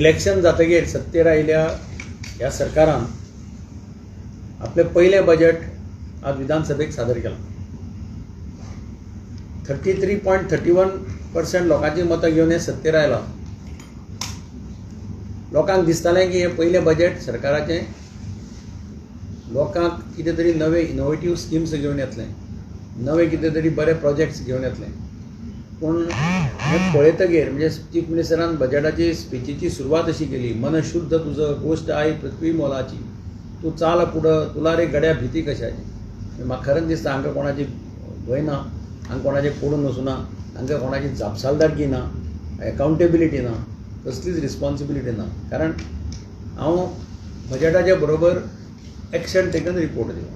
Election जातकीर सत्तेर आयिल्ल्या ह्या सरकारान आपले पयलें बजेट आज विधानसभेक सादर केलां. 33.31% लोकांची मतां घेवन हे सत्तेर आयलां. लोकांक दिसतालें की हे पयलें बजेट सरकाराचें लोकांक कितें तरी नवे इनोवेटीव स्किम्स घेवन येतलें, नवे कितें तरी बरे प्रोजेक्ट्स घेवन येतलें. पूण हें पळयतकीर म्हणजे चीफ मिनिस्टरान बजेटाची स्पिचीची सुरवात अशी केली, मन शुद्ध तुझं गोश्ट आई पृथ्वी मोलाची, तूं चाल पुढं तुला रे गड्या भीती कशाची. म्हाका खरेंच दिसता हांगा कोणाची भंय ना, हांगा कोणाचें पडून वचूना, हांगा कोणाची जापसालदारकी ना, एकावंटेबिलिटी ना, कसलीच रिस्पॉन्सिबिलिटी ना. कारण हांव बजेटाच्या बरोबर एक्शन टेकन रिपोर्ट दिलो.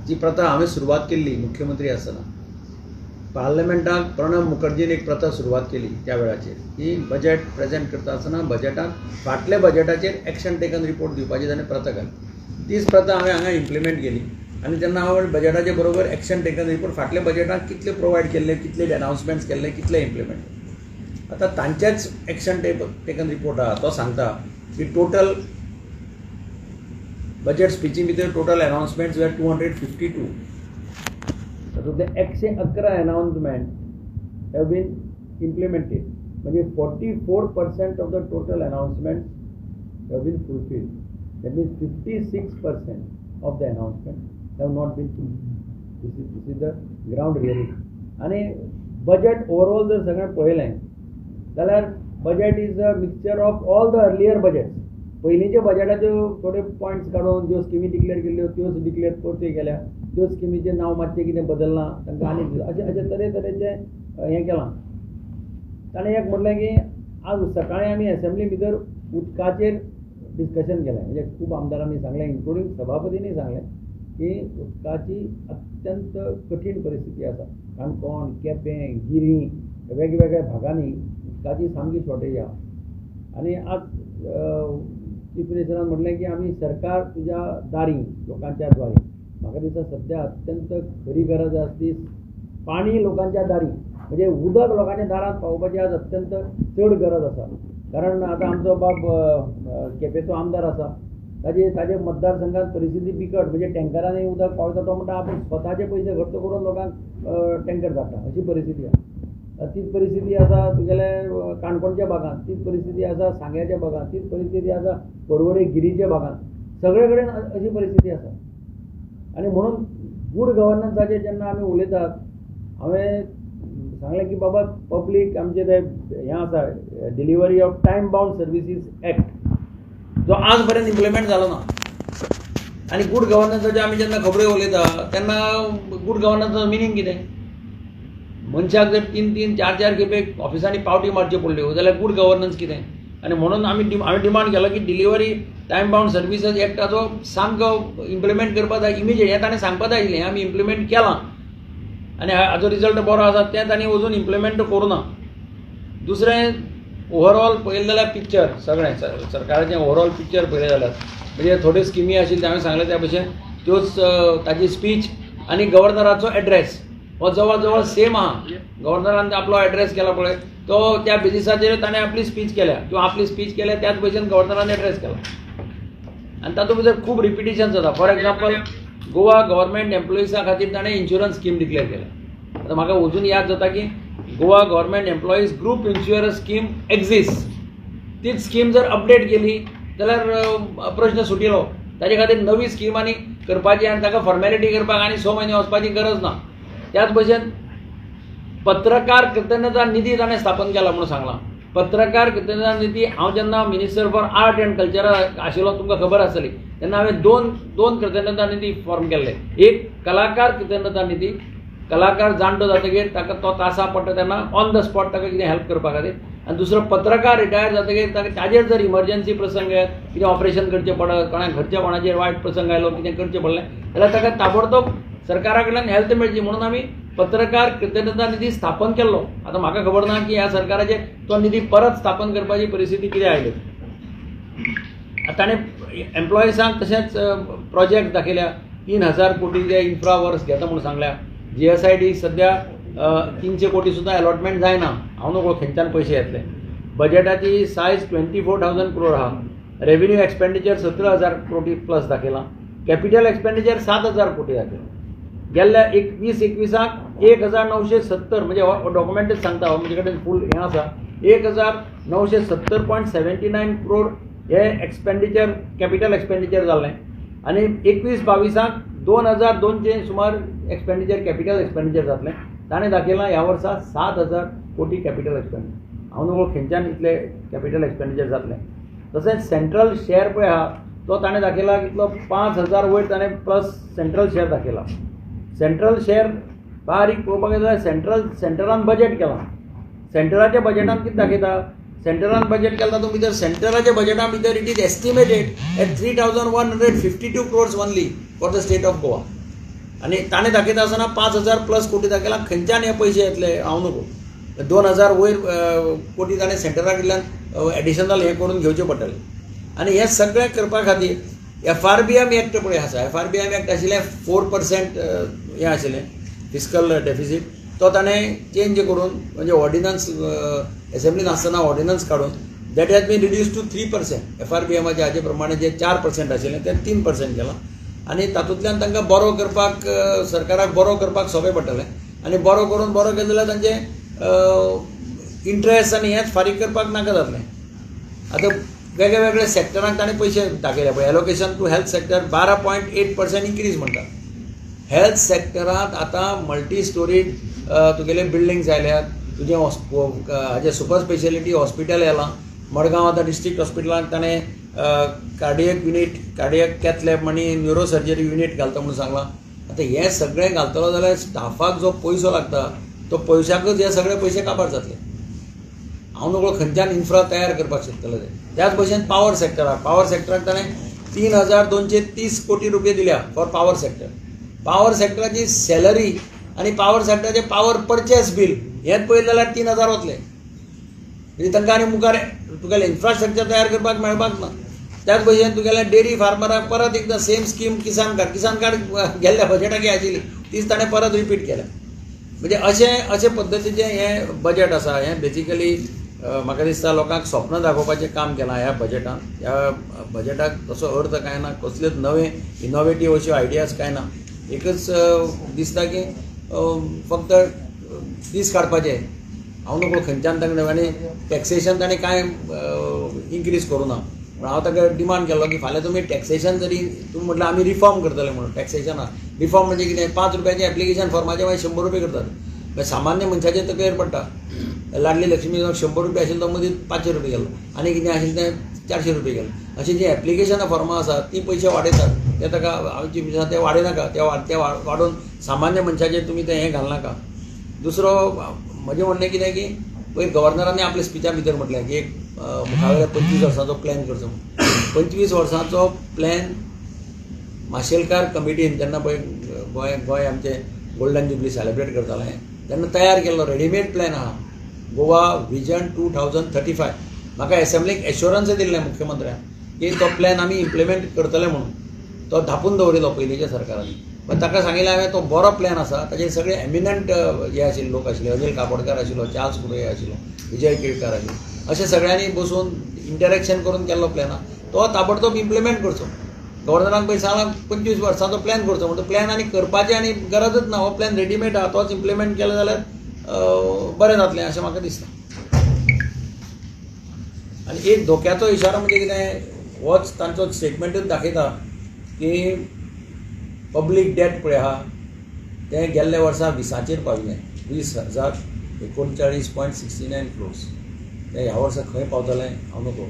जी प्रथा हांवें सुरवात केल्ली मुख्यमंत्री आसतना, पार्लमेंटाक प्रणब मुखर्जीन एक प्रथा सुरवात केली त्या वेळाचेर की बजेट प्रेजेंट करता आसतना बजेटाक फाटल्या बजेटाचेर एक्शन टेकन रिपोर्ट दिवपाची ताणें प्रथा घाली. तीच प्रथा हांवें हांगा इम्प्लिमेंट केली आनी तेन्ना हांव बजेटाचे बरोबर एक्शन टेकन रिपोर्ट फाटल्या बजेटाक कितले प्रोवायड केल्ले, कितले अनाउन्समेंट्स केल्ले, कितले इम्प्लिमेंट. आतां तांचेच एक्शन टेकन रिपोर्ट आहा तो सांगता की टोटल बजेट स्पिची भितर टोटल अनाउन्समेंट्स वेर 252. तातूंतले 111 अनाउन्समेंट हॅव बीन इम्प्लिमेंटेड. म्हणजे 44% of the total announcements have been fulfilled. That means 56% of the announcement have not been fulfilled. This is the ground reality. आनी budget overall जर सगळें पळयलें जाल्यार budget is a mixture of all the earlier budgets. पयलींच्या बजेटाच्यो थोडे points काडून ज्यो स्किमी डिक्लेअर केल्ल्यो त्योच डिक्लेअर परत्यो केल्या, त्यो स्किमीचें नांव मातशें कितें बदलना, तांकां आनी अशें तरेतरेचें हें केलां. ताणें एक म्हणलें की आज सकाळीं आमी असेंब्ली भितर उदकाचेर डिस्कशन केलें. म्हणजे खूब आमदारांनी सांगलें, इन्क्लुडींग सभापतींनी सांगलें की उदकाची अत्यंत कठीण परिस्थिती आसा. काणकोण, केपें, गिरी वेगवेगळ्या भागांनी उदकाची सामकी शॉर्टेज आहा. आनी आज चीफ मिनिस्टरान म्हटलें की आमी सरकार तुज्या दारी लोकांच्या द्वारी. म्हाका दिसता सध्या अत्यंत खरी गरज आसली पाणी लोकांच्या दारी, म्हणजे उदक लोकांच्या दारांत पावोवपाची आज अत्यंत चड गरज आसा. कारण आतां आमचो बाब केपेंचो आमदार आसा, ताजे मतदारसंघात परिस्थिती बिकट. म्हणजे टँकरांनी उदक पावता तो म्हणटा आपूण स्वताचे पयशे खर्च करून लोकांक टँकर धाडटा, अशी परिस्थिती आसा. तीच परिस्थिती आसा तुगेले काणकोणच्या भागांत, तीच परिस्थिती आसा सांग्याच्या भागांत, तीच परिस्थिती आसा पर्वरी गिरीच्या भागांत. सगळे कडेन अशी परिस्थिती आसा. आनी म्हणून गूड गव्हर्नन्साचेर जेन्ना आमी उलयतात, हांवें सांगलें की बाबा पब्लीक आमचे ते हें आसा delivery of time bound services act, जो आज पर्यंत इम्प्लिमेंट जालो ना. आनी गूड गव्हर्नन्साचे आमी जेन्ना खबऱ्यो उलयता तेन्ना गूड गव्हर्नन्साचो मिनींग कितें? मनशाक जर 3-3, 4-4 खेपे ऑफिसांनी पावटी मारच्यो पडल्यो जाल्यार गूड गव्हर्नन्स कितें? आनी म्हणून हांवें डिमांड केलो की डिलिव्हरी टायम बाउंड सर्विसीस एक्टाचो सामको इम्प्लिमेंट करपाक जाय इमिजिएट. हें ताणें सांगपाक जाय आशिल्लें, आमी इम्प्लिमेंट केलां आनी हाजो रिजल्ट बरो आसा, तें तांणी अजून इम्प्लिमेंट करूं ना. दुसरें ओवरऑल पळयलें जाल्यार पिक्चर सगळें सरकाराचें ओवरऑल पिक्चर पळयलें जाल्यार म्हणजे थोड्यो स्किमी आशिल्ल्यो हांवें सांगलें त्या भशेन त्योच ताची स्पीच आनी गव्हर्नराचो एड्रेस हो जवळ जवळ सेम आहा. गव्हर्नरान आपलो एड्रेस केला पळय तो त्या बेजिसाचेर ताणें आपली स्पीच केल्या किंवा आपली स्पीच केल्या त्याच भशेन गव्हर्नरान एड्रेस केला. आनी तातूंत भितर खूब रिपिटेशन्स जाता. फॉर एक्झाम्पल गोवा गव्हर्नमेंट एम्प्लॉइजा खातीर ताणें इन्शुरन्स स्कीम डिक्लेअर केल्या. आतां म्हाका अजून याद जाता की Goa government employees group insurance scheme exist. तीच स्कीम जर अपडेट केली जाल्यार प्रश्न सुटिलो. ताचे खातीर नवी स्कीम आनी करपाची आनी ताका फॉर्मेलिटी करपाक आनी 6 म्हयने वचपाची गरज ना. त्याच भशेन पत्रकार कृतज्ञता निधी ताणें स्थापन केला म्हणून सांगलां. पत्रकार कृतज्ञता निधी हांव जेन्ना minister for art end culture आशिल्लो तुमकां खबर आसतली तेन्ना हांवें दोन कृतज्ञता निधी फॉर्म केल्ले. एक कलाकार कृतज्ञता निधी, कलाकार जाणटो जातकीर ताका तो त्रासा पडटा तेन्ना ऑन द स्पॉट ताका कितें हेल्प करपा खातीर. आनी दुसरो पत्रकार रिटायर जातकीर ताजेर जर इमर्जन्सी प्रसंग येत, कितें ऑपरेशन करचें पडत, कोणाक घरच्या कोणाचेर वायट प्रसंग आयलो, कितें करचें पडलें जाल्यार ताका ताबडतोब सरकारा कडल्यान हेल्थ मेळची म्हणून आमी पत्रकार कृतज्ञता निधी स्थापन केल्लो. आतां म्हाका खबर ना की ह्या सरकाराचे तो निधी परत स्थापन करपाची परिस्थिती कितें आयली. ताणें एम्प्लॉइजांक तशेंच प्रोजेक्ट दाखयल्या. 3000 कोटीचे इन्फ्रा वर्क्स घेता म्हणून सांगल्या. GSID सद्या 300 कोटी सुद्दां अलॉटमेंट जायना. हांव नकळो खंयच्यान पयशे येतले. बजेटाची सायज 24,000 crore आहा. रेव्हेन्यू एक्सपेंडिचर 17,000 कोटी प्लस दाखयला. कॅपिटल एक्सपेंडिचर 7,000 कोटी दाखयला. गेल्ल्या 21-21 1970 म्हणजे डॉक्युमेंटच सांगता म्हजे कडेन फूल हें आसा 1970.79 crore हे एक्सपेंडिचर कॅपिटल एक्सपेंडिचर जाल्लें आनी 21-22 2,200 सुमार एक्सपेंडिचर कॅपिटल एक्सपेंडिचर जातलें. ताणें दाखयलां ह्या वर्सा 7,000 कोटी कॅपिटल एक्सपेंडिचर. हांव नकळो खंयच्यान इतले कॅपिटल एक्सपेंडिचर जातलें. तशेंच सेंट्रल शेअर पळय आहा तो ताणें दाखयला कितलो 5,000 वयर ताणें प्लस सेंट्रल शेअर दाखयला. सेंट्रल शेअर बारीक पळोवपाक गेल्यार सेंट्रलान बजेट केलां. सेंट्रलाच्या बजेटान कितें दाखयता सेंट्रलान बजेट केला तातूंत भितर सेंट्रलाच्या बजेटा भितर it is estimated at 3,152 crores only for the state of Goa. आनी ताणें दाखयता आसतना 5,000 प्लस कोटी दाखयला. खंयच्यान हे पयशे येतले हांव नको. 2,000 वयर कोटी ताणें सेंटरा कडल्यान एडिशनल हें करून घेवचें पडटलें. आनी हें सगळें करपा खातीर FRBM एक्ट पळय आसा. FRBM एक्ट आशिल्लें 4% हें आशिल्लें फिस्कल डेफिसीट. तो ताणें चेंज करून म्हणजे ऑर्डिनन्स एसेंब्लीन आसतना ऑर्डिनन्स काडून that has been reduce to 3%. FRBMच्या हाजे प्रमाणे जे 4% आशिल्लें तें 3% केलां. आनी तातूंतल्यान तांकां बरो करपाक सरकाराक बरो करपाक सोंपें पडटलें. आनी बरो करून बरो केलें जाल्यार तांचें इंट्रस्ट आनी हेंच फारीक करपाक नाका जातलें. आतां वेगळे वेगळे सॅक्टरांक ताणें पयशे दाखयले पळय. Allocation to health sector 12.8% increase म्हणटा. हेल्थ सॅक्टरांत आतां मल्टी स्टोरीड तुगेले बिल्डिंग्स आयल्यात. तुजें हाजें सुपर स्पेशलिटी हॉस्पिटल येलां. मडगांव आतां डिस्ट्रिक्ट हॉस्पिटलांत ताणें cardiac unit cardiac cath lab आनी न्युरो सर्जरी युनिट घालता म्हणून सांगलां. आतां हें सगळें घालतलो जाल्यार स्टाफाक जो पयसो लागता तो पयशाकच हे सगळे पयशे काबार जातले. हांव नकळो खंयच्यान इन्फ्रा तयार करपाक शकतले ते. त्याच भशेन पावर सॅक्टराक ताणें 3,230 कोटी रुपये दिल्या फॉर पावर सॅक्टर. पावर सॅक्टराची सॅलरी आनी पावर सॅक्टराचें पावर पर्चेस बील हेंच पळयलें जाल्यार 3,000 वतले. म्हणजे तांकां आनी मुखार तुगेलें इन्फ्रास्ट्रक्चर तयार करपाक मेळपाक ना. त्याच भशेन तुगेलें डेरी फार्मराक परत एकदां सेम स्कीम किसान कार्ड गेल्ल्या बजेटाक आशिल्ली तीच ताणें परत रिपीट केल्या. म्हणजे अशे पद्दतीचें हें बजेट आसा. हें बेजिकली म्हाका दिसता लोकांक स्वप्न दाखोवपाचें काम केलां ह्या बजेटान. ह्या बजेटाक तसो अर्थ कांय ना. कसलेच नवे इनोवेटीव अश्यो आयडियाज कांय ना. एकच दिसता की फक्त दीस काडपाचे. हांव नकळो खंयच्यान ताणें आनी टॅक्सेशन ताणें कांय इन्क्रीज करूं ना. हांव ताका डिमांड केलो की फाल्यां तुमी टॅक्सेशन जरी तुमी म्हटलें आमी रिफॉर्म करतले म्हणून. टॅक्सेशना रिफॉर्म म्हणजे कितें 5 रुपयाचें एप्लिकेशन फॉर्माचें मागीर 100 रुपये करतात. मागीर सामान्य मनशाचेर तकलेर पडटा. लाडली लक्ष्मी 100 रुपये आशिल्लो तो मदीं 500 रुपये गेलो आनी कितें आशिल्लें तें 400 रुपये गेलें. अशीं जी एप्लिकेशनां फॉर्मां आसात ती पयशे वाडयतात. ते ताका हांव चीफ मिनिस्टर ते वाडयनाका. ते वाडोवन सामान्य मनशाचेर तुमी तें हें घालनाका. दुसरो म्हजें म्हणणें कितें की पयर गव्हर्नरांनी आपल्या स्पिचा भितर म्हटलें की एक मुखावेल्या 25 वर्सांचो प्लॅन करचो. 25 वर्सांचो प्लॅन माशेलकार कमिटीन तेन्ना पळय गोंय आमचें गोल्डन जुबली सेलेब्रेट करतालें तेन्ना तयार केल्लो रेडीमेड प्लॅन आहा. गोवा विजन 2035. म्हाका एसेंब्लीक एश्युरन्स दिल्लें मुख्यमंत्र्यान की तो प्लॅन आमी इम्प्लिमेंट करतले म्हणून. तो धापून दवरिल्लो पयलींच्या सरकारांनी. पण ताका सांगिल्लें हांवें तो बरो प्लॅन आसा. ताचे सगळे एमिनंट हे आशिल्ले लोक आशिल्ले. अनिल काकोडकर आशिल्लो, चार्ल्स कुडे आशिल्लो, विजय केळकर आशिल्लो. अशें सगळ्यांनी बसून इंटरॅक्शन करून केल्लो प्लॅन आहा. तो ताबडतोब इम्प्लिमेंट करचो. गव्हर्नरान पळय सांगलां 25 वर्सांचो प्लॅन करचो म्हणटा. प्लॅन आनी करपाचें आनी गरजच ना. हो प्लॅन रेडीमेड आहा. तोच इम्प्लिमेंट केलो जाल्यार बरें जातलें अशें म्हाका दिसता. आनी एक धोक्याचो इशारो म्हणजे कितें होच तांचो स्टेटमेंटूच दाखयता की पब्लीक डेट पळय आहा तें गेल्ल्या वर्सा 20चेर पाविल्लें 20,039.69 crores. तें ह्या वर्सा खंय पावतलें हांव नको.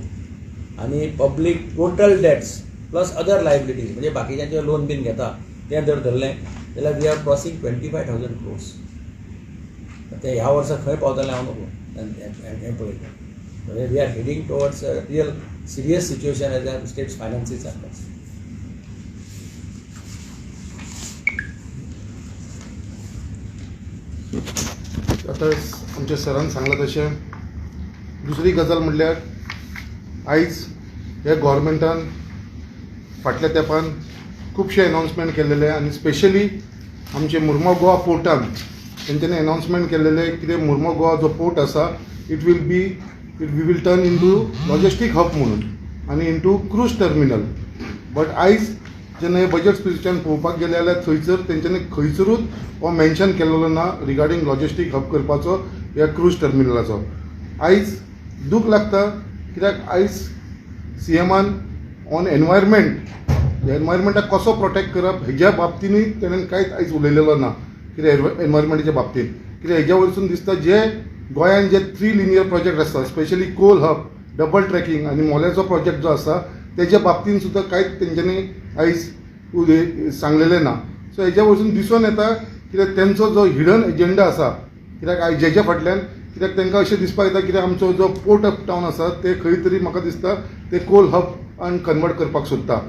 आनी public total debts plus other liabilities म्हणजे बाकीच्यांचे लोन बीन घेता तें जर धरलें जाल्यार वी आर क्रॉसींग 25,000 crores. तें ह्या वर्सा खंय पावतलें हांव नको. हें पळयता we are heading towards real serious situation as a states finances आसा. आतां आमच्या सरान सांगलां तशें दुसरी गजाल म्हणल्यार आयज ह्या गव्हर्मेंटान फाटल्या तेंपान खुबशे अनाउन्समेंट केलेले आनी स्पेशली आमचे मुर्मगांव गोवा पोर्टान तेंच्यांनी अनाउन्समेंट केलेले कितें मुर्मगांव गोवा जो पोर्ट आसा it will be we will turn into logistic hub म्हणून आनी इंटू क्रूज टर्मिनल. बट आयज जेन्ना हे बजेट स्पीचान पळोवपाक गेले जाल्यार थंयसर तेंच्यांनी खंयसरूच हो मेन्शन केलेलो ना रिगार्डींग लॉजिस्टीक हब करपाचो ह्या क्रूज टर्मिनलाचो. आयज दूख लागता कित्याक आयज CMान ऑन एनवायरमेंटाक कसो प्रोटेक्ट करप हेज्या बाबतीनूय तेणेन कांयच आयज उलयलेलो ना कित्याक एनवायरमेंटाच्या बाबतींत. कित्याक हेज्या वयरसून दिसता जे गोंयान जे 3 लिनियर प्रोजेक्ट आसता specially coal hub, double tracking आनी मोल्याचो प्रोजेक्ट जो आसा तेज्या बाबतींत सुद्दां कांयच तेंच्यांनी आयज सांगलेलें ना. सो हेज्या वयरसून दिसून येता कित्याक तेंचो जो हिडन एजेंडा आसा कित्याक आयज जेच्या फाटल्यान कित्याक तांकां अशें दिसपाक येता कित्याक आमचो जो पोर्ट ऑफ टावन आसा ते खंय तरी म्हाका दिसता ते कोल हब आनी कन्वर्ट करपाक सोदता.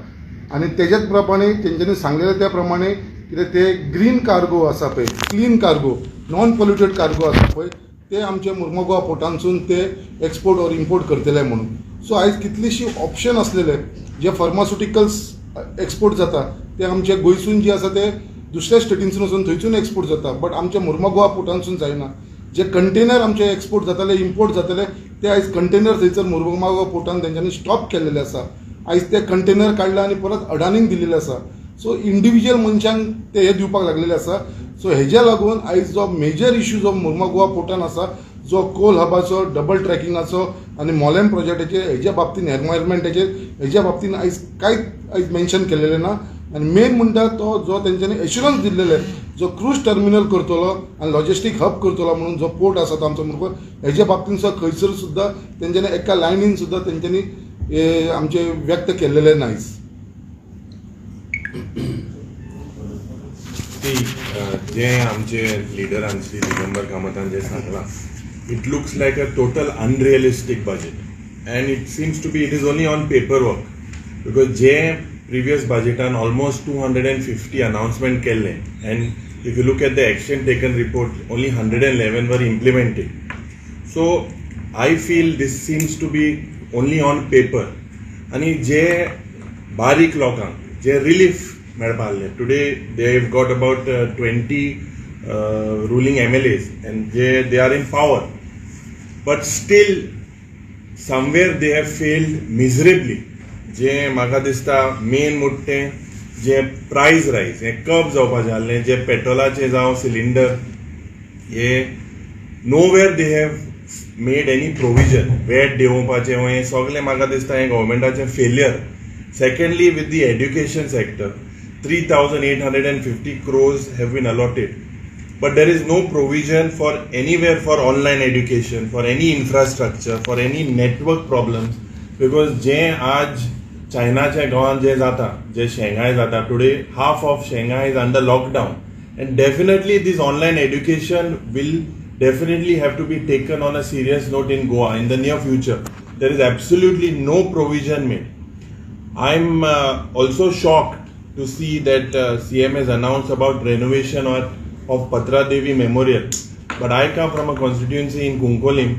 आनी तेज्याच प्रमाणे तेंच्यांनी सांगलेले त्या प्रमाणे कित्याक ते ग्रीन कार्गो आसा पळय, clean cargo, non polluted cargo आसा पळय ते आमच्या मुर्मगांव पोर्टानसून ते एक्सपोर्ट ऑर इम्पोर्ट करतले म्हणून. सो आयज कितलीशीं ऑप्शन आसलेले जे फार्मास्युटिकल्स एक्सपोर्ट जाता ते आमच्या गोंयसून जे आसा ते दुसऱ्या स्टेटींसून वचून थंयसून एक्सपोर्ट जाता. बट आमच्या मुर्मगांव पोर्टानसून जायना. जे कंटेनर आमचे एक्सपोर्ट जाताले, इम्पोर्ट जाताले ते आयज कंटेनर थंयसर मुर्मगांव पोर्टान तेंच्यांनी स्टॉप केल्लेले आसा. आयज ते कंटेनर काडला आनी परत अडानीक दिल्लेले आसा. सो इंडिविज्युअल मनशांक ते हे दिवपाक लागलेले आसा. सो हेज्या लागून आयज जो मेजर इश्यू जो मुर्मगांव पोर्टान आसा जो कोल हबाचो, डबल ट्रॅकिंगाचो आनी मोलेम प्रोजेक्टाचेर हेज्या बाबतींत एनवायरमेंटाचेर हेज्या बाबतींत आयज कांयच आयज मेन्शन केलेलें ना. आनी मेन म्हणटा तो जो तेंच्यांनी एश्युरन्स दिल्लेले जो क्रूज टर्मिनल करतलो आनी लॉजिस्टीक हब करतलो म्हणून जो पोर्ट आसा तो आमचो मुर्मगांव हेज्या बाबतींत सुद्दां खंयसर सुद्दां तेंच्यांनी एका लायनीन सुद्दां तेंच्यांनी आमचे व्यक्त केल्लेले ना आयज. जे आमचे लिडरान श्री दिगंबर कामतान जे सांगलां it looks like a total unrealistic budget and it seems to be it is only on paper work because जे प्रिवियस बजेटान ऑलमोस्ट 250 अनाउन्समेंट केल्ले and if you look at the action taken report only 111 वर implemented. So I feel this seems to be only on paper आनी जे बारीक लोकांक जे relief मेळपा आहले today they have got about 20 ruling MLAs and they are in power, but still somewhere they have failed miserably. जे म्हाका दिसता मेन मुट्टे जे प्रायस रायज हे कप जावपाचें आहलें जे पेट्रोलाचे जावं सिलिंडर हे nowhere they have made any provision VAT देंवोवपाचें हें सगळें म्हाका दिसता हें गव्हर्मेंटाचें failure. Secondly with the education sector 3,850 crores have been allotted. But there is no provision for anywhere for online education, for any infrastructure, for any network problems. Because जे आज चायनाच्या गांवांत जे जाता, जे शेंघाय जाता, today half of Shanghai is under lockdown. And definitely this online education will definitely have to be taken on a serious note in Goa in the near future. There is absolutely no provision made. I'm also shocked to see that CM has announced about renovation of Patra Devi Memorial. But I come from a constituency in Kunkolim,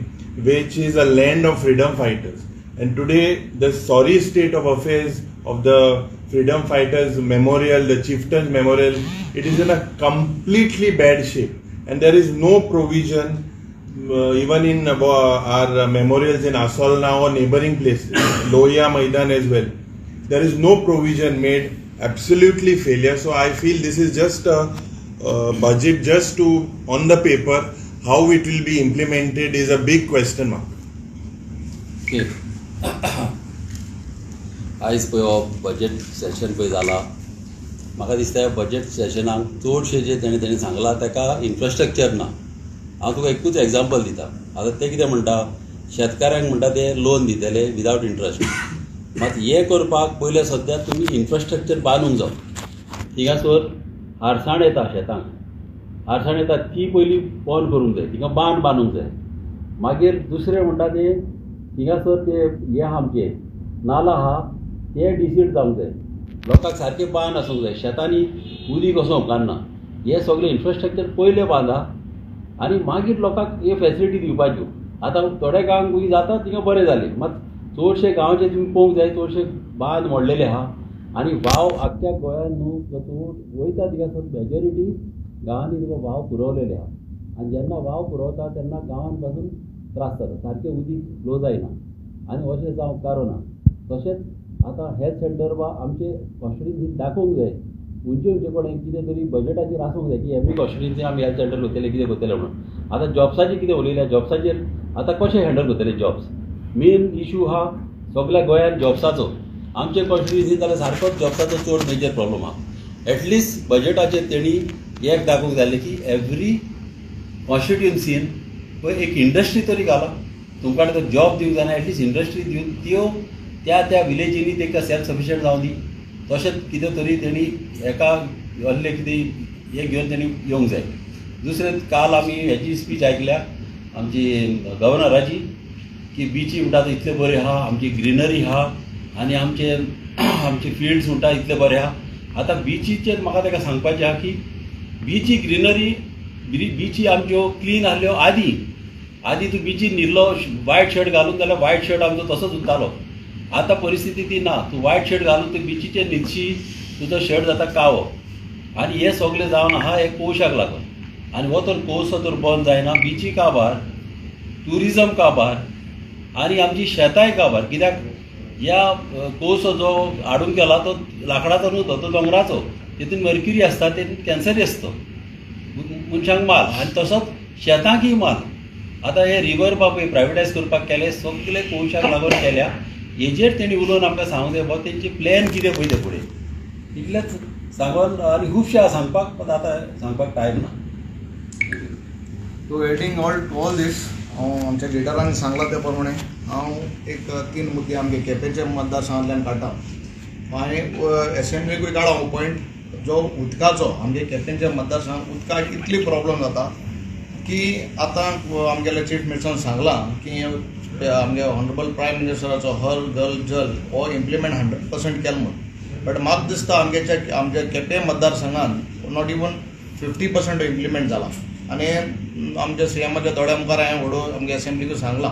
which is a land of freedom fighters. And today, the sorry state of affairs of the freedom fighters memorial, the chieftains memorial, it is in a completely bad shape. And there is no provision, even in our memorials in Asolna or neighboring places, Lohia Maidan as well. There is no provision made, absolutely failure. So I feel this is just a budget just to on the paper. How it will be implemented is a big question mark. Okay. आयज पळय हो budget session पळय जाला म्हाका दिसता budget सेशनाक चडशे जे तेणी सांगलां ताका इन्फ्रास्ट्रक्चर ना. हांव तुका एकूच एग्जाम्पल दिता. आतां ते कितें म्हणटा शेतकाऱ्यांक म्हणटा ते लोन दितले विदावट इंट्रस्ट. मात हे करपाक पयले सद्या तुमी इन्फ्रास्ट्रक्चर बांदूंक जाय. थिंगासर हारसाण येता शेतांक, हारसाण येता ती पयली पोंद करूंक जाय, थिंगा बांदूंक जाय. मागीर दुसरें म्हणटा ते थिंगासर ते हे आहा आमचे नाला आहा ते डिसीड जावंक जाय. लोकांक सारके बांद आसूंक जाय, शेतांनी उदीक वचोंक उपकारना. हे सगळें इन्फ्रास्ट्रक्चर पयलें बांदा आनी मागीर लोकांक हे फॅसिलिटी दिवपाच्यो. आतां थोड्या गांवांक खंय जाता थिंगा बरें जालें, मात चडशे गांवचे तुमी पळोवंक जाय चडशे बांद मोडलेले आहा. आनी वाव आख्ख्या गोंयांत न्हू तूं वयता थिंगासर मेजॉरिटी गांवांनी तुका वाव पुरवलेले आहा. आनी जेन्ना वाव पुरवता तेन्ना गांवांत पासून त्रास जाता, सारकें उदीक फ्लो जायना आनी अशें जावंक कारण तशेंच आतां हेल्थ सेंटर वा आमचे कॉन्स्टिट्युन्सीन दाखोवंक जाय खंयचे कोणें कितें तरी बजेटाचेर आसूंक जाय की एवरी कॉन्स्टिट्युन्सीन आमी हेल्थ सेंटर करतले कितें करतले म्हणून. आतां जॉब्साचेर कितें उलयल्या, जॉब्साचेर आतां कशें हँडल करतले जॉब्स. मेन इशू हा सगळ्या गोंयांत जॉब्साचो. आमचे कॉन्स्टिट्युन्सीन जाल्यार सारकोच जॉब्साचो चड मेजर प्रॉब्लम आहा. एटलिस्ट बजेटाचेर तेणी एक दाखोवंक जाय की एवरी कॉन्स्टिट्युन्सीन पळय एक इंडस्ट्री तरी घाला. तुमकां तो जॉब दिवंक जायना, एटलिस्ट इंडस्ट्री दिवन त्यो त्या विलेजींनी ताका सेल्फ सफिशियंट जावं दी. तशेंच कितें तरी तेणी एका व्हडलें कितें हें घेवन तेणी येवंक जाय. दुसरें काल आमी हेची स्पीच आयकल्या आमची गव्हर्नराची की बिची म्हणटा तो इतले बरे आहा, आमची ग्रिनरी आहा आनी आमचे फिल्ड्स म्हणटा इतले बरे आहा. आतां बिचीचेर म्हाका ताका सांगपाचें आहा की बिची ग्रिनरी बिची आमच्यो क्लीन आसल्यो आदी तूं बिचीर न्हिदलो वायट शर्ट घालून जाल्यार वायट शर्ट आमचो तसोच उरतालो. आतां परिस्थिती ती ना. तूं वायट शर्ट घालून तूं बिचीचेर न्हिदशी तुजो शर्ट जाता कावो. आनी हे सगळें जावन आहा हे कोशाक लागून. आनी हो तर कोस तर बंद जायना. बिची काबार, ट्युरिजम काबार आनी आमची शेतांय काबार. कित्याक ह्या कोस जो हाडून केला तो लाकडाचो न्हू, तो दोंगराचो. तितून मर्क्युरी आसता, तितून कॅन्सरी आसता मनशांक माल. आनी तसोच शेतांकय माल. आतां हे रिवर बापय प्रायवेटायज करपाक केले सगळे कोशाक लागून केल्या. हेजेर तेणी उलोवन आमकां सांगूंक जाय बाबा तेंचे प्लॅन कितें पळय ते फुडें. इतलेंच सांगून आनी खुबशें आसा सांगपाक, पण आतां सांगपाक टायम ना. टू एडिंग ऑल दीस हांव आमच्या लिडरांनी सांगलां त्या प्रमाणे हांव एक 3 मुद्दे आमगे केपेंच्या मतदारसंघांतल्यान काडटा. हांवें एसेंब्लीकूय काडा हो पॉयंट जो उदकाचो. आमगे केपेंच्या मतदारसंघात उदकाक इतली प्रॉब्लेम जाता की आतां आमगेले चीफ मिनिस्टरान सांगलां की आमगे ऑनरेबल प्रायम मिनिस्टराचो हर घर जल हो इम्प्लिमेंट 100% केलो म्हणून. बट म्हाका दिसता आमच्या केपें मतदारसंघात नॉट इवन 50% इम्प्लिमेंट जाला. आनी आमच्या सीएमाच्या दोळ्या मुखार हांवें व्हडो आमगे एसेंब्लीक सांगलां.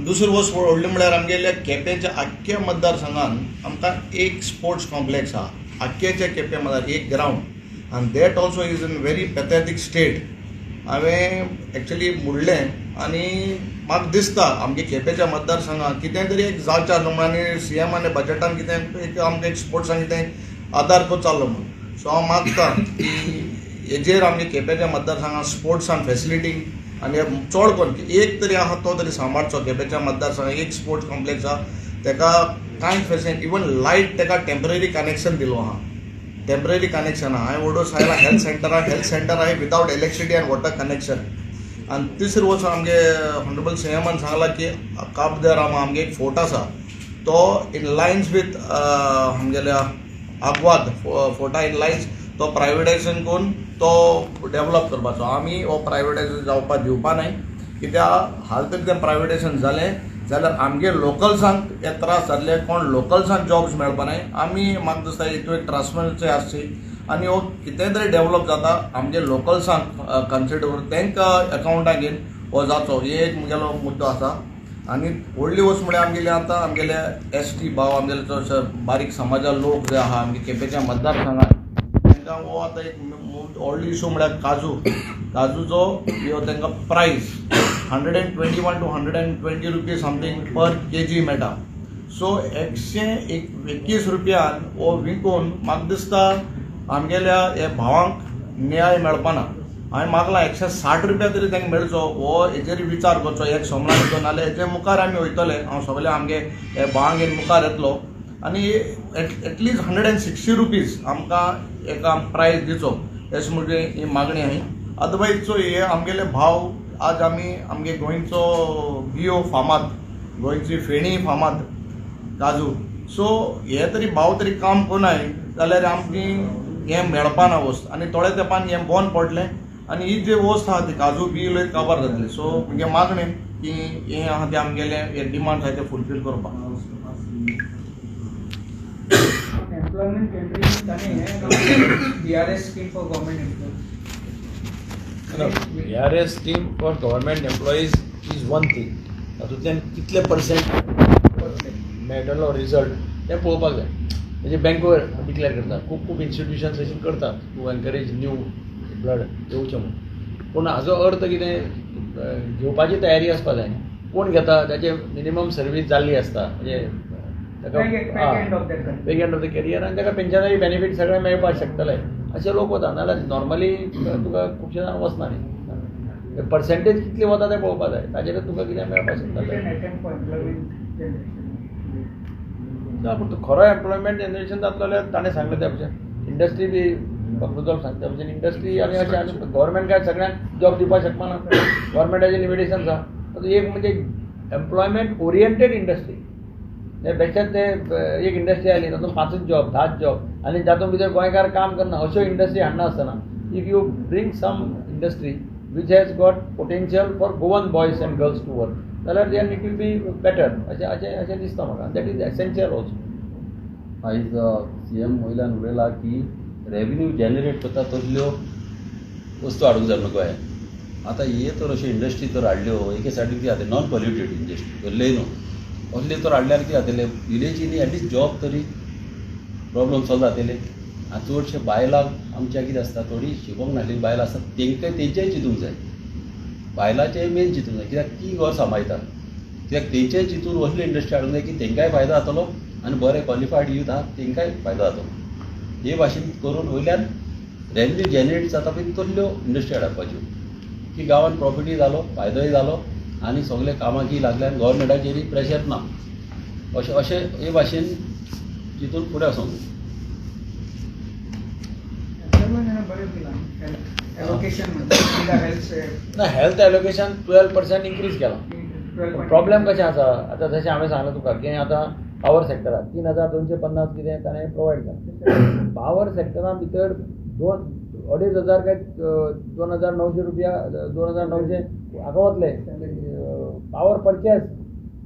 दुसरी वस्त व्हडली म्हळ्यार आमगेल्या केपेंच्या आख्ख्या मतदारसंघात आमकां एक स्पोर्ट्स कॉम्प्लेक्स आहा. आख्खेच्या केपें मतदार एक ग्रावंड आनी that also is in very pathetic state. हांवें एक्चुली मुडलें आनी म्हाका दिसता आमगे केपेंच्या मतदारसंघात कितें तरी एक जावचें आसलें म्हणून आनी सीएमान बजेटान कितें एक आमकां एक स्पोर्ट्सान कितें आदार को चाललो म्हणून. सो हांव मागतां की हेजेर आमगे केपेंच्या मतदारसंघात स्पोर्ट्सान फेसिलिटी आनी चड करून एक तरी आहा तो तरी सांबाळचो. केपेंच्या मतदारसंघात एक स्पोर्ट्स कॉम्प्लेक्स आहा, ताका कांय फेसिलिटी इवन लायट ताका टेम्पररी कनेक्शन दिलो आहा. टेम्पररी कनेक्शन आहा. हांवें व्हडो सांगला हेल्थ सेंटर आहे without electricity end water connection. आनी तिसरी वस्त आमगे ऑनरेबल सीएमान सांगला की काब दे रामा आमगे एक फोर्ट आसा तो इन लायन्स विथ आमगेल्या आग्वाद फोर्टा इन लायन्स तो प्रायवेटायजेशन करून तो डेव्हलप करपाचो. आमी हो प्रायवेटायजेशन जावपाक दिवपा नाय. कित्याक हाल तरी तें प्रायवेटायजेशन जालें जाल्यार आमगे लोकल्सांक हे त्रास जातले. कोण लोकल्सांक जॉब्स मेळपा नाय. आमी म्हाका दिसता हितून एक ट्रान्सपरन्सी आसची आनी हो कितें तरी डेव्हलप जाता आमगे लोकल्सांक कन्सिडर करून तांकां अकावंटाक घेवन हो जावचो. हे एक मुगेलो मुद्दो आसा. आनी व्हडली वस्त म्हळ्यार आमगेले आतां आमगेले एसटी भाव आमगेले चडशे बारीक समाजा लोक जे आहा आमगे केपेंच्या मतदारसंघात तांकां हो आतां एक व्हडलो इशू म्हळ्यार काजूचो ह्यो तांकां प्रायस 121 to 120 rupees something per KG मेळटा. सो 121 रुपयान हो विकून म्हाका दिसता आमगेल्या हे भावांक न्याय मेळपाना. हांवें मागलां 160 रुपया तरी तांकां मेळचो. हो हेजेर विचार करचो एक सोमणार घेवन नाल्यार हेजे मुखार आमी वयतले. हांव सगळे आमगे हे भावांक घेवन मुखार येतलो आनी एटलिस्ट 160 रुपीज आमकां एका प्रायस दिवचो अशें म्हणजे ही मागणी आहा. अदरवायजचो हे आमगेले भाव आज आमी आमगे गोंयचो बियो फामाद, गोंयची फेणी फामाद काजू. सो हे तरी भाव तरी काम कोनाय जाल्यार आमची हें मेळपाना वस्त आनी थोड्या तेंपान हें बंद पडलें आनी ही जी वस्त आहा ती काजू बी इल्लो काबार जातली. सो म्हगे मागणी की हें आहा तें आमगेले हे डिमांड्स आहाय ते फुलफील करपाक. एम्प्लॉयमेंट कंट्रीब्यूशन है BRS scheme for government employees. BRS scheme for government employees is one thing. तातूंतल्यान कितले पर्सेंट मेळटलो रिजल्ट तें पळोवपाक जाय. म्हणजे बँको डिक्लेअर करता. खूब इन्स्टिट्यूशन्स अशी करतात टू एनकरेज न्यू ब्लड येवचें म्हणून. पूण हाजो अर्थ कितें घेवपाची तयारी आसपा जाय. कोण घेता त्याचे मिनिमम सर्वीस जाल्ली आसता, म्हणजे Back end of their career. Back end of the career आनी ताका पेन्शनरी बेनिफीट सगळे मेळपाक शकतले अशे लोक वता. नाजाल्यार नॉर्मली तुका खुबशे जाण वचना न्ही. पर्सेंटेज कितली वता तें पळोवपाक जाय, ताचेर तुका कितें मेळपाक You शकतलें. can attempt for employment generation. ना पूण तो खरो एम्प्लॉयमेंट जनरेशन जातलो जाल्यार ताणें सांगलें त्या भशेन इंडस्ट्री बी प्रपोजल सांगता भशेन इंडस्ट्री आनी अशें आनी गव्हर्मेंट काय सगळ्यांक जॉब दिवपाक शकना. गव्हर्मेंटाचे लिमिटेशन्स आसा. एक म्हणजे एम्प्लॉयमेंट ओरिएंटेड इंडस्ट्री. बेश्टेच ते एक इंडस्ट्री आयली तातूंत 5 जॉब 10 जॉब आनी तातूंत भितर गोंयकार काम करना अश्यो इंडस्ट्री हाडना आसतना if you bring some industry which has got potential for Goan boys and girls to work, जाल्यार then it will be better अशें दिसता म्हाका. That is essential also. आयज CM वयल्यान उलयला की रेव्हेन्यू जनरेट करता तसल्यो वस्तू हाडूंक जाय गोंयांत. आतां हे तर अश्यो इंडस्ट्री तर हाडल्यो एके सायडीन कितें जाता नॉन पॉल्युटेड इंडस्ट्री कसलेय न्हू असले तर हाडल्यार कितें जातलें विलेजींनी एटलीस्ट जॉब तरी प्रॉब्लम सॉल्व जातले. आनी चडशे बायलांक आमच्या कितें आसता थोडी शिकोंक नासली बायलां आसता तेंकां तेंचेंय चिंतूंक जाय. बायलांचेय मेन चिंतूंक जाय कित्याक ती घर सांबाळटा. कित्याक तेंचेय चिंतून असली इंडस्ट्री हाडूंक जाय की तेंकाय फायदो जातलो आनी बरे क्वॉलिफायड यूथ आहा तेंकाय फायदो जातलो. हे भाशेन करून वयल्यान रेव्हेन्यू जनरेट जाता पळय तसल्यो इंडस्ट्री हाडपाच्यो की गांवांत प्रॉफिटूय जालो फायदोय जालो आनी सगळे कामाकूय लागल्यान गव्हर्मेंटाचेरय प्रेशर ना. अशें हे भाशेन चिंतून फुडें वचूंक जाय. Employment आहे ना बरेच दिला. Allocation मध्ये तिला health ना हेल्थ एलोकेशन 12% इन्क्रीज केला. 12. प्रॉब्लेम कशें आसा आतां जशें हांवें सांगलें तुका की आतां पावर सेक्टरांत 3250 कितें ताणें प्रोवायड केलां. पावर सेक्टरा भितर 2,500 काय 2,900 रुपया 2,900 हाका वतले पावर परचेस.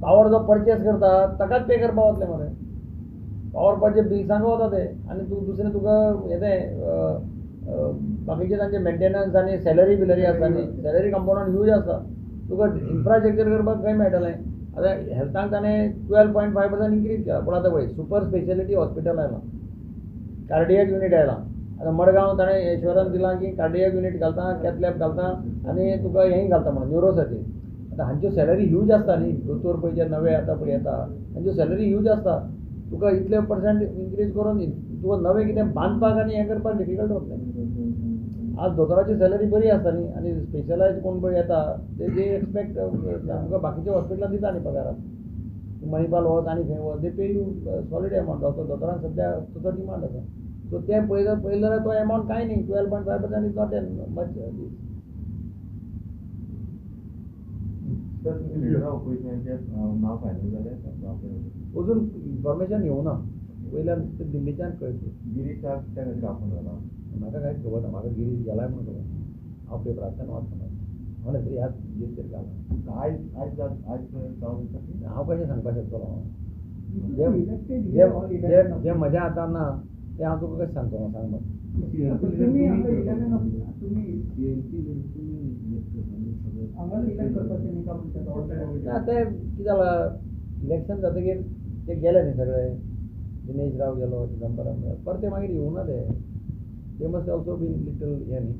पावर जो परचेस करता ताकाच पे करपा वतले मरे. पावर परचेस बिल्सांक वता ते आनी दुसरें तुका येतें बाकीचे तांचे मेंटेनन्स आनी सॅलरी बिलरी आसता न्ही. सॅलरी कंपोनंट ह्यूज आसता. तुका इन्फ्रास्ट्रक्चर करपाक खंय मेळटलें. आतां हेल्थाक ताणें 12.5% इन्क्रीज केला. पूण आतां पळय सुपर स्पेशलिटी हॉस्पिटल आयलां, कार्डियक युनीट आयलां. आतां मडगांव ताणें एश्योरन्स दिलां की कार्डियक युनीट घालता कॅथ लॅब घालता आनी तुका हेंय घालता म्हणून न्युरोसाठी. आतां हांच्यो सॅलरी ह्यूज आसता न्ही. दोतोर पळय जे नवे आतां पळय येता हांच्यो सॅलरी ह्यूज आसता. तुका इतले पर्सेंट इन्क्रीज करून तुका नवें कितें बांदपाक आनी हें करपाक डिफिकल्ट वतलें. आज दोतोराची सॅलरी बरी आसता न्ही आनी स्पेशलायज कोण पळय येता ते एक्सपेक्ट तुका बाकीच्या हॉस्पिटलांत दिता न्ही पगाराक. मणिपाल वच आनी खंय वच दे पे यू सॉलीड एमावंट. दोतोरांक सद्या तसो डिमांड आसा. सो तें पळयत जाल्यार तो एमावंट कांय न्ही. 12.5% इज नॉट एन मच. अजून इन्फॉर्मेशन येवना. वयल्यान दिल्लीच्यान कळयलें. म्हाका कांयच खबर ना. म्हाका गिरीश गेलाय म्हणून खबर. हांव पेपरांतल्यान वाचना. ऑनेस्टली ह्याच गिरीशेर घाला. हांव कशें सांगपाक शकतलो. जें म्हज्या हातान ना तें हांव तुका कशें सांगतलो सांग म्हाका. तुम्ही आता 11 तुम्ही आम्हाला इलेक्ट करपाचें न्ही का म्हणटा. आतां कितें जालां इलेक्शन जातकीर ते गेले न्ही सगळे. दिनेश राव गेलो चिदंबरम गेलो परते मागीर येवना ते. मस्ट ऑल्सो बीन लिटल हें न्ही.